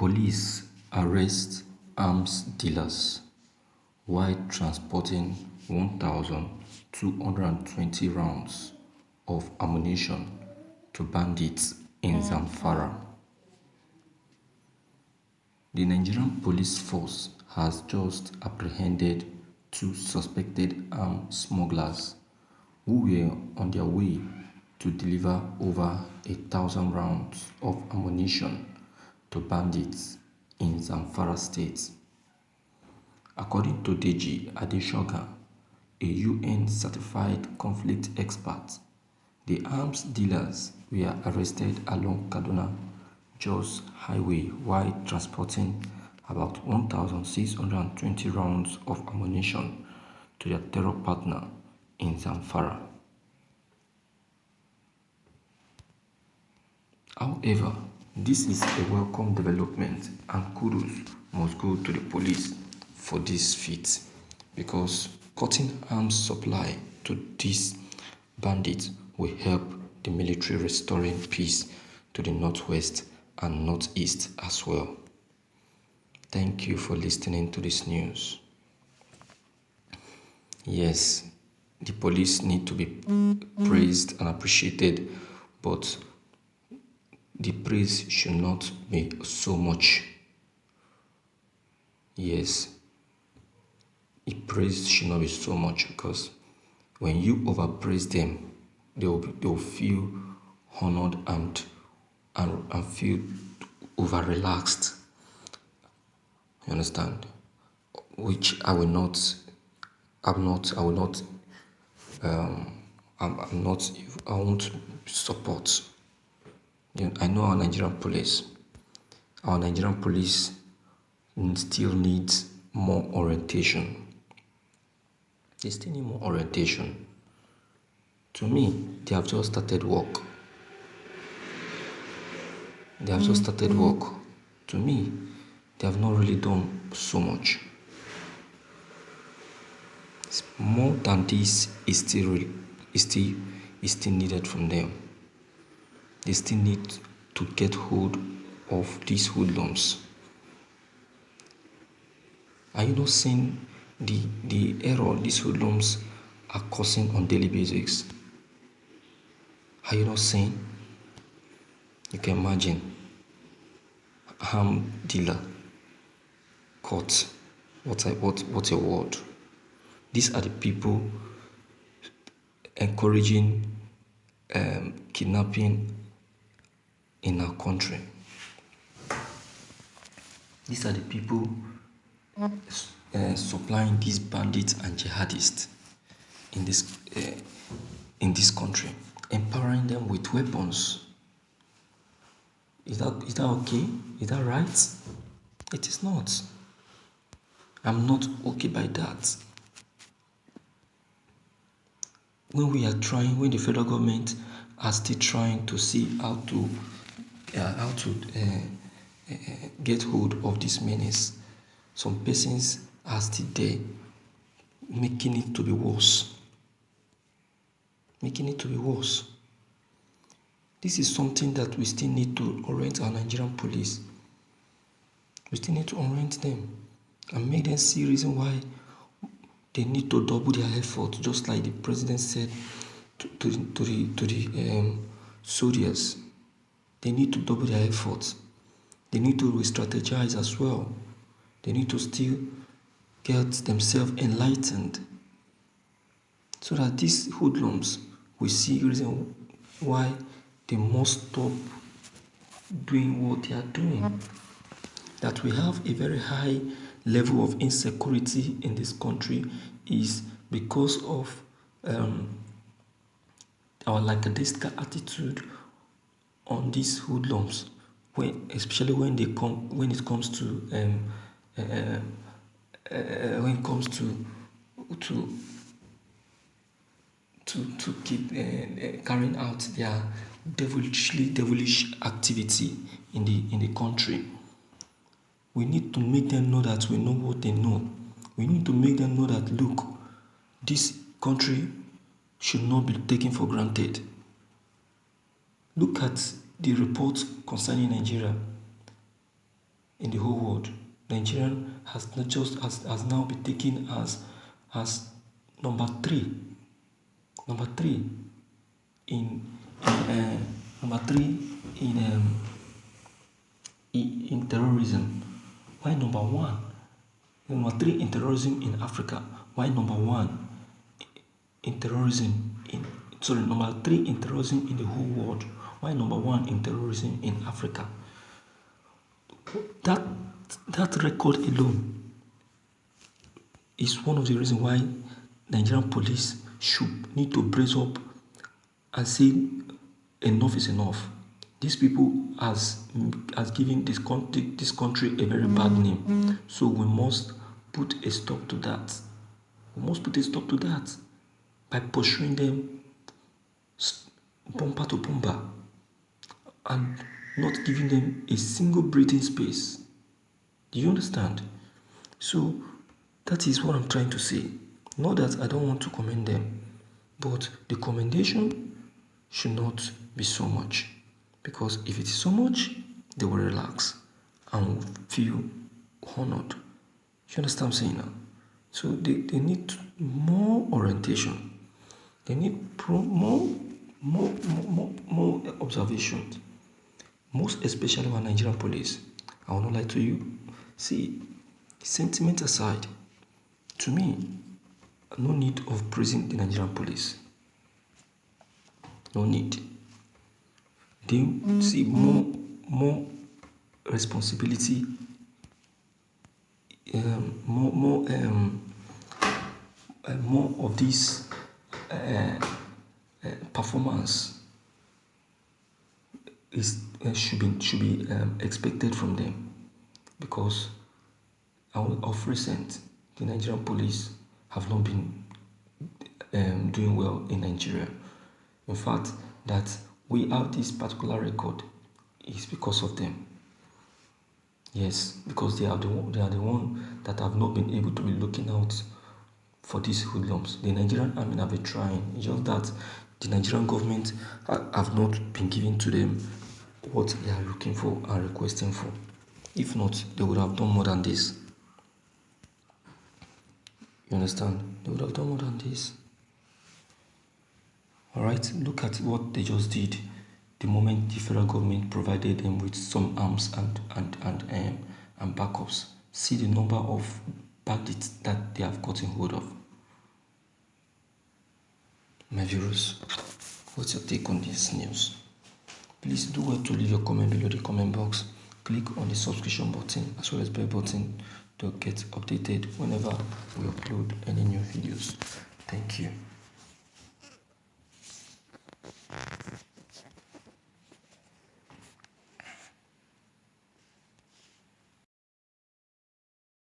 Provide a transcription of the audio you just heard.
Police arrest arms dealers while transporting 1,220 rounds of ammunition to bandits in Zamfara. The Nigerian police force has just apprehended two suspected arms smugglers who were on their way to deliver over 1,000 rounds of ammunition to bandits in Zamfara State. According to Deji Adeshoga, a UN-certified conflict expert, the arms dealers were arrested along Kaduna-Jos Highway while transporting about 1,620 rounds of ammunition to their terror partner in Zamfara. However, this is a welcome development and kudos must go to the police for this feat, because cutting arms supply to these bandits will help the military restoring peace to the northwest and northeast as well. Thank you for listening to this news. Yes, the police need to be praised and appreciated, but the praise should not be so much. Yes, the praise should not be so much, because when you overpraise them, they'll feel honored and feel over relaxed. You understand? Which I will not. I'm not. I will not. I'm not. I won't support. I know our Nigerian police. Our Nigerian police still needs more orientation. They still need more orientation. To me, they have just started work. To me, they have not really done so much. More than this is still needed from them. They still need to get hold of these hoodlums. Are you not seeing the error these hoodlums are causing on daily basis? Are you not seeing? You can imagine. Arm dealer caught. What a word. These are the people encouraging kidnapping in our country. These are the people supplying these bandits and jihadists in this country, empowering them with weapons. Is that okay? Is that right? It is not. I'm not okay by that. When the federal government are still trying to see how to get hold of this menace, some persons are still there making it to be worse. This is something that we still need to orient our Nigerian police. We still need to orient them and make them see reason why they need to double their effort, just like the president said to the soldiers. They need to double their efforts. They need to re-strategize as well. They need to still get themselves enlightened, so that these hoodlums will see reason why they must stop doing what they are doing. That we have a very high level of insecurity in this country is because of our lackadaisical attitude on these hoodlums, especially when it comes to keep carrying out their devilish activity in the country. We need to make them know that we know what they know. We need to make them know that, look, this country should not be taken for granted. Look at the reports concerning Nigeria. in the whole world. Nigerian has not just has now been taken as number three. Number three in number three in terrorism. Why number one? Number three in terrorism in Africa. Why number one in terrorism in number three in terrorism in the whole world? Why number one in terrorism in Africa? That record alone is one of the reasons why Nigerian police should need to brace up and say enough is enough. These people has given this country a very bad name. So we must put a stop to that. We must put a stop to that by pursuing them bumper to bumper and not giving them a single breathing space. Do you understand? So that is what I'm trying to say. Not that I don't want to commend them, but the commendation should not be so much. Because if it is so much, they will relax and will feel honored. You understand what I'm saying now? So they need more orientation. They need more observations. Most especially our Nigerian police. I will not lie to you. See, sentiment aside, to me, no need of praising the Nigerian police. No need. They see more responsibility, more of this performance should be expected from them, because of recent the Nigerian police have not been doing well in Nigeria. In fact, that we have this particular record is because of them. Yes, because they are the one that have not been able to be looking out for these hoodlums. The Nigerian army have been trying. It's just that the Nigerian government have not been giving to them what they are looking for and requesting for. If not, they would have done more than this. You understand? They would have done more than this. Alright, look at what they just did the moment the federal government provided them with some arms and backups. See the number of bandits that they have gotten hold of. My viewers, what's your take on this news? Please do well to leave your comment below the comment box. Click on the subscription button as well as bell button to get updated whenever we upload any new videos. Thank you.